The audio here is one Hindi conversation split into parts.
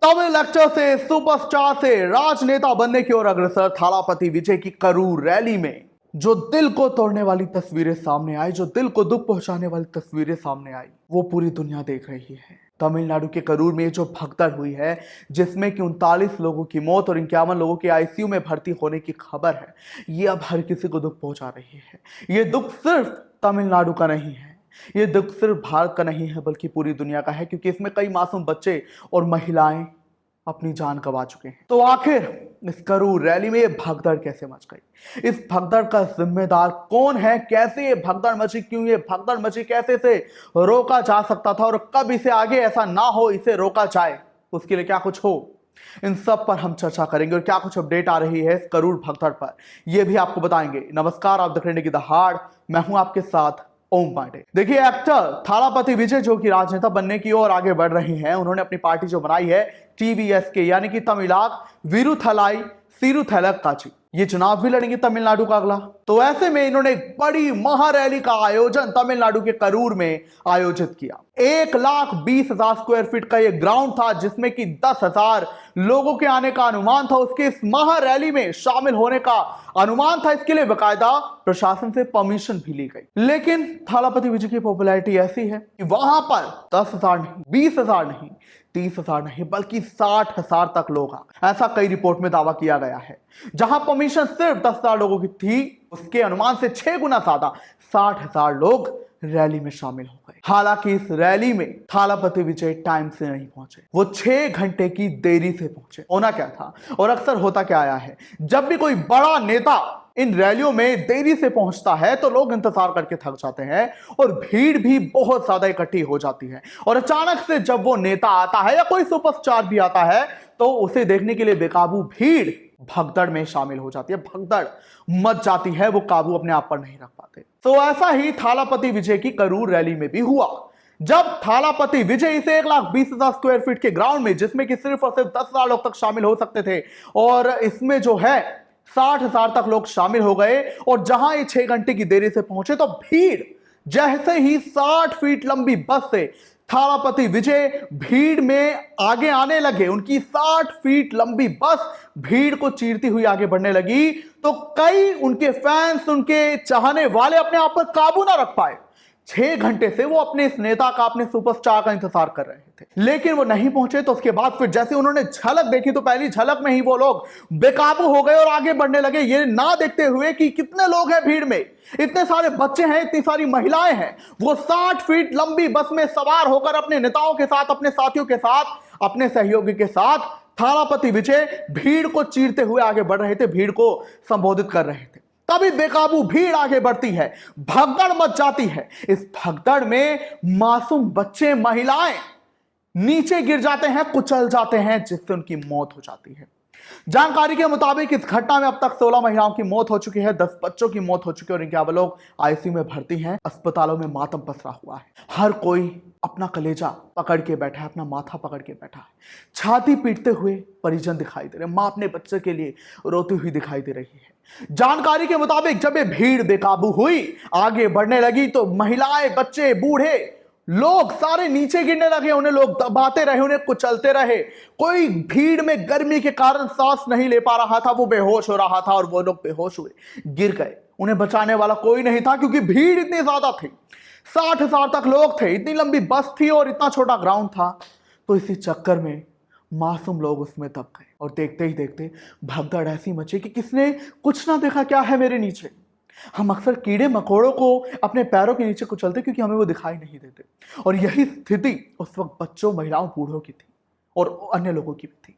तमिल एक्टर से सुपरस्टार से राजनेता बनने की ओर अग्रसर थालापति विजय की करूर रैली में जो दिल को तोड़ने वाली तस्वीरें सामने आई, जो दिल को दुख पहुंचाने वाली तस्वीरें सामने आई, वो पूरी दुनिया देख रही है। तमिलनाडु के करूर में जो भगदड़ हुई है, जिसमें कि 39 लोगों की मौत और 51 लोगों के आईसीयू में भर्ती होने की खबर है, ये अब हर किसी को दुख पहुंचा रही है। ये दुख सिर्फ तमिलनाडु का नहीं है, ये दुख सिर्फ भारत का नहीं है, बल्कि पूरी दुनिया का है, क्योंकि इसमें कई मासूम बच्चे और महिलाएं अपनी जान गंवा चुके हैं। तो आखिर इस करूर रैली में ये भगदड़ कैसे मच गई? इस भगदड़ का जिम्मेदार कौन है? कैसे ये भगदड़ मची? क्यों ये भगदड़ मची? कैसे इसे रोका जा सकता था और कब इसे आगे ऐसा ना हो, इसे रोका जाए, उसके लिए क्या कुछ हो, इन सब पर हम चर्चा करेंगे और क्या कुछ अपडेट आ रही है इस करूर भगदड़ पर, यह भी आपको बताएंगे। नमस्कार, आप देख रहे हैं की दहाड़, मैं हूं आपके साथ ओम पांडे। देखिए, एक्टर थालापति विजय जो कि राजनेता बनने की ओर आगे बढ़ रही हैं, उन्होंने अपनी पार्टी जो बनाई है टीवीएसके यानी कि तमिलाक विरुथलाई सिरुथैलक्काची, ये चुनाव भी लड़ेंगे तमिलनाडु का अगला। तो ऐसे में इन्होंने एक बड़ी महारैली का आयोजन तमिलनाडु के करूर में आयोजित किया। 1,20,000 स्क्वायर फीट का ये ग्राउंड था, जिसमें कि 10,000 लोगों के आने का अनुमान था। उसके इस महारैली में शामिल होने का अनुमान था। इसके लिए बकायदा प्रशासन से परमिशन भी ली गई। लेकिन थालापति विजय की पॉपुलैरिटी ऐसी है कि वहां पर 10,000 नहीं, 20,000 नहीं, 30,000 नहीं, बल्कि 60,000 तक लोग आ, ऐसा कई रिपोर्ट में दावा किया गया है। जहां परमिशन सिर्फ 10,000 लोगों की थी, उसके अनुमान से 6 गुना ज्यादा 60,000 लोग रैली में शामिल हो गए। हालांकि इस रैली में थालापति विजय टाइम से नहीं पहुंचे, वो 6 घंटे की देरी से पहुंचे। होना क्या था और अक्सर होता क्या आया है, जब भी कोई बड़ा नेता इन रैलियों में देरी से पहुंचता है तो लोग इंतजार करके थक जाते हैं और भीड़ भी बहुत ज्यादा इकट्ठी हो जाती है। और अचानक से जब वो नेता आता है या कोई सुपरस्टार भी आता है तो उसे देखने के लिए बेकाबू भीड़ भगदड़ में शामिल हो जाती है, भगदड़ मच जाती है, वो काबू अपने आप पर नहीं रख पाते। तो ऐसा ही थालापति विजय की करूर रैली में भी हुआ। जब थालापति विजय इसे 1,20,000 स्क्वायर फीट के ग्राउंड में, जिसमें कि सिर्फ और सिर्फ 10,000 लोग तक शामिल हो सकते थे, और इसमें जो है 60,000 तक लोग शामिल हो गए, और जहां ये 6 घंटे की देरी से पहुंचे तो भीड़ जैसे ही 60 फीट लंबी बस से थालापति विजय भीड़ में आगे आने लगे, उनकी 60 फीट लंबी बस भीड़ को चीरती हुई आगे बढ़ने लगी, तो कई उनके फैंस, उनके चाहने वाले अपने आप पर काबू ना रख पाए। 6 घंटे से वो अपने इस नेता का, अपने सुपरस्टार का इंतजार कर रहे थे, लेकिन वो नहीं पहुंचे। तो उसके बाद फिर जैसे उन्होंने झलक देखी तो पहली झलक में ही वो लोग बेकाबू हो गए और आगे बढ़ने लगे, ये ना देखते हुए कि कितने लोग हैं भीड़ में, इतने सारे बच्चे हैं, इतनी सारी महिलाएं हैं। वो 60 फीट लंबी बस में सवार होकर अपने नेताओं के साथ, अपने साथियों के साथ, अपने सहयोगी के साथ थालापति विजय भीड़ को चीरते हुए आगे बढ़ रहे थे, भीड़ को संबोधित कर रहे थे। तभी बेकाबू भीड़ आगे बढ़ती है, भगदड़ मच जाती है। इस भगदड़ में मासूम बच्चे, महिलाएं नीचे गिर जाते हैं, कुचल जाते हैं, जिससे उनकी मौत हो जाती है। जानकारी के मुताबिक इस घटना में अब तक 16 महिलाओं की मौत हो चुकी है, 10 बच्चों की मौत हो चुकी है और इनके 51 लोग आईसीयू में भर्ती हैं। अस्पतालों में मातम पसरा हुआ है। हर कोई अपना कलेजा पकड़ के बैठा है, अपना माथा पकड़ के बैठा है। छाती पीटते हुए परिजन दिखाई दे रहे हैं, मां अपने बच्चे के लिए रोती हुई दिखाई दे रही है। जानकारी के मुताबिक जब ये भीड़ बेकाबू हुई, आगे बढ़ने लगी, तो महिलाएं, बच्चे, बूढ़े लोग सारे नीचे गिरने लगे, उन्हें लोग दबाते रहे, उन्हें कुचलते रहे। कोई भीड़ में गर्मी के कारण सांस नहीं ले पा रहा था, वो बेहोश हो रहा था और वो लोग बेहोश हुए, गिर गए। उन्हें बचाने वाला कोई नहीं था, क्योंकि भीड़ इतनी ज्यादा थी, 60,000 तक लोग थे, इतनी लंबी बस थी और इतना छोटा ग्राउंड था। तो इसी चक्कर में मासूम लोग उसमें दब गए और देखते ही देखते भगदड़ ऐसी मची कि किसने कुछ ना देखा, क्या है मेरे नीचे। हम अक्सर कीड़े मकोड़ों को अपने पैरों के नीचे कुचलते क्योंकि हमें वो दिखाई नहीं देते, और यही स्थिति उस वक्त बच्चों, महिलाओं, बूढ़ों की थी और अन्य लोगों की भी थी,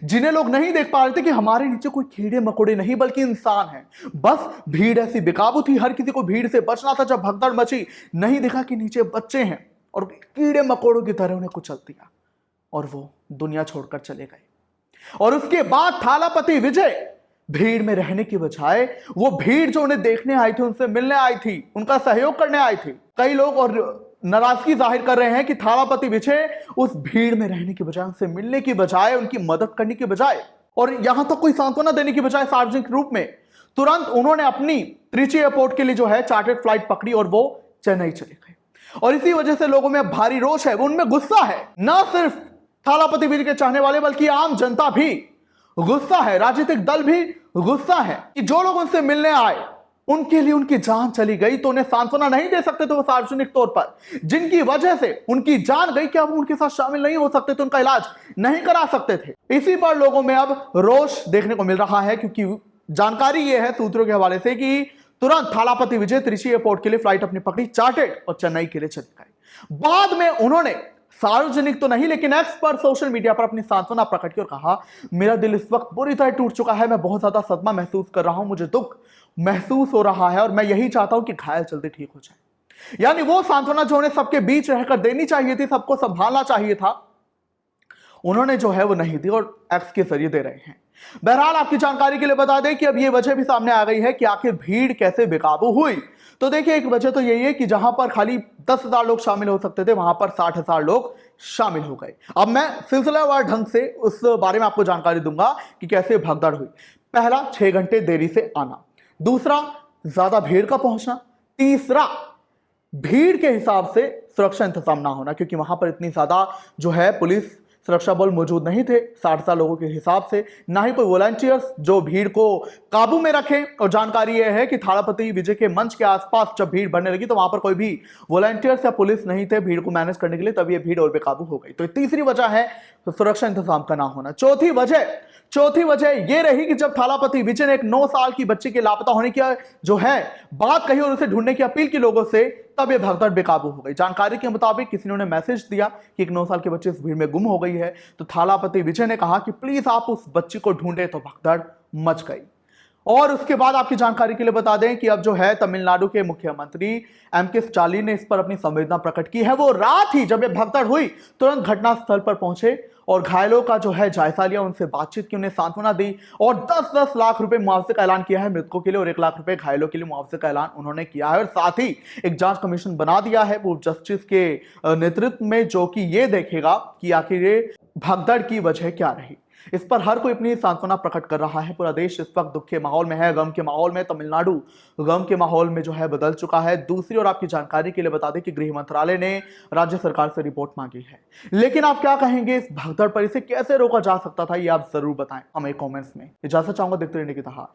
जिन्हें लोग नहीं देख पा रहे थे कि हमारे नीचे कोई कीड़े मकोड़े नहीं बल्कि इंसान है। बस भीड़ ऐसी बेकाबू थी, हर किसी को भीड़ से बचना था। जब भगदड़ मची, नहीं देखा कि नीचे बच्चे हैं और कीड़े मकोड़ों की तरह उन्हें कुचल दिया और वो दुनिया छोड़कर चले गए। और उसके बाद थालापति विजय भीड़ में रहने की बजाय, वो भीड़ जो उन्हें देखने आई थी, उनसे मिलने आई थी, उनका सहयोग करने आई थी। कई लोग और नाराजगी जाहिर कर रहे हैं कि थालापति विजय उस भीड़ में रहने की बजाय, उनसे मिलने की बजाय, उनकी मदद करने की बजाय, और यहां तक कोई सांत्वना देने की बजाय सार्वजनिक रूप में तुरंत उन्होंने अपनी त्रिची एयरपोर्ट के लिए जो है चार्टर्ड फ्लाइट पकड़ी और वो चेन्नई चले गए। और इसी वजह से लोगों में भारी रोष है, उनमें गुस्सा है। न सिर्फ थालापति विजय के चाहने वाले बल्कि आम जनता भी गुस्सा है, राजनीतिक दल भी गुस्सा है कि जो लोग उनसे मिलने आए उनके लिए उनकी जान चली गई तो उन्हें सांत्वना नहीं दे सकते थे वो सार्वजनिक तौर पर, जिनकी वजह से उनकी जान गई, क्या वो उनके साथ शामिल नहीं हो सकते थे, उनका इलाज नहीं करा सकते थे। इसी पर लोगों में अब रोष देखने को मिल रहा है, क्योंकि जानकारी यह है सूत्रों के हवाले से कि तुरंत थालापति विजय त्रिची एयरपोर्ट के लिए फ्लाइट अपनी पकड़ी, चार्टेड और चेन्नई के लिए चले गए। बाद में उन्होंने सार्वजनिक तो नहीं लेकिन एक्स पर सोशल मीडिया पर अपनी सांत्वना प्रकट की और कहा, मेरा दिल इस वक्त बुरी तरह टूट चुका है, मैं बहुत ज्यादा सदमा महसूस कर रहा हूं, मुझे दुख महसूस हो रहा है और मैं यही चाहता हूं कि घायल जल्दी ठीक हो जाए। यानी वो सांत्वना जो उन्हें सबके बीच रहकर देनी चाहिए थी, सबको संभालना चाहिए था, उन्होंने जो है वो नहीं दी और एक्स के जरिए दे रहे हैं। बहरहाल आपकी जानकारी के लिए बता दें कि अब ये वजह भी सामने आ गई है कि आखिर भीड़ कैसे बेकाबू हुई। तो देखिए, एक वजह तो यही है कि जहां पर खाली 10,000 लोग शामिल हो सकते थे वहां पर 60,000 लोग शामिल हो गए। अब मैं सिलसिलेवार ढंग से उस बारे में आपको जानकारी दूंगा कि कैसे भगदड़ हुई। पहला, 6 घंटे देरी से आना। दूसरा, ज्यादा भीड़ का पहुंचना। तीसरा, भीड़ के हिसाब से सुरक्षा इंतजाम ना होना, क्योंकि वहां पर इतनी ज्यादा जो है पुलिस सुरक्षा बल मौजूद नहीं थे 60,000 लोगों के हिसाब से, ना ही कोई वॉलंटियर्स जो भीड़ को काबू में रखें। और जानकारी यह है कि थालापति विजय के मंच के आसपास जब भीड़ बढ़ने लगी तो वहां पर कोई भी वॉलंटियर्स या पुलिस नहीं थे भीड़ को मैनेज करने के लिए, तब ये भीड़ और बेकाबू हो गई। तो तीसरी वजह है सुरक्षा इंतजाम का ना होना। चौथी वजह यह रही कि जब थालापति विजय ने एक 9 साल की बच्ची के लापता होने की जो है बात कही और उसे ढूंढने की अपील की लोगों से, तब यह भगदड़ बेकाबू हो गई। जानकारी के मुताबिक किसी ने उन्हें मैसेज दिया कि एक 9 साल की बच्ची इस भीड़ में गुम हो गई है, तो थालापति विजय ने कहा कि प्लीज आप उस बच्ची को ढूंढे, तो भगदड़ मच गई। और उसके बाद आपकी जानकारी के लिए बता दें कि अब जो है तमिलनाडु के मुख्यमंत्री एम.के. स्टालिन ने इस पर अपनी संवेदना प्रकट की है। वो रात ही जब ये भगदड़ हुई तुरंत घटनास्थल पर पहुंचे और घायलों का जो है जायजा लिया, उनसे बातचीत की, उन्हें सांत्वना दी और 10-10 लाख रुपए मुआवजे का ऐलान किया है मृतकों के लिए और 1 लाख रुपए घायलों के लिए मुआवजे का ऐलान उन्होंने किया है। और साथ ही एक जांच कमीशन बना दिया है पूर्व जस्टिस के नेतृत्व में, जो कि ये देखेगा कि आखिर ये भगदड़ की वजह क्या रही। इस पर हर कोई अपनी सांत्वना प्रकट कर रहा है। पूरा देश इस वक्त दुख के माहौल में है, गम के माहौल में। तमिलनाडु गम के माहौल में जो है बदल चुका है। दूसरी ओर आपकी जानकारी के लिए बता दें कि गृह मंत्रालय ने राज्य सरकार से रिपोर्ट मांगी है। लेकिन आप क्या कहेंगे इस भगदड़ पर, इसे कैसे रोका जा सकता था, ये आप जरूर बताएं हमें कमेंट्स में। इजाजत चाहूंगा, देखते रहने की तरह।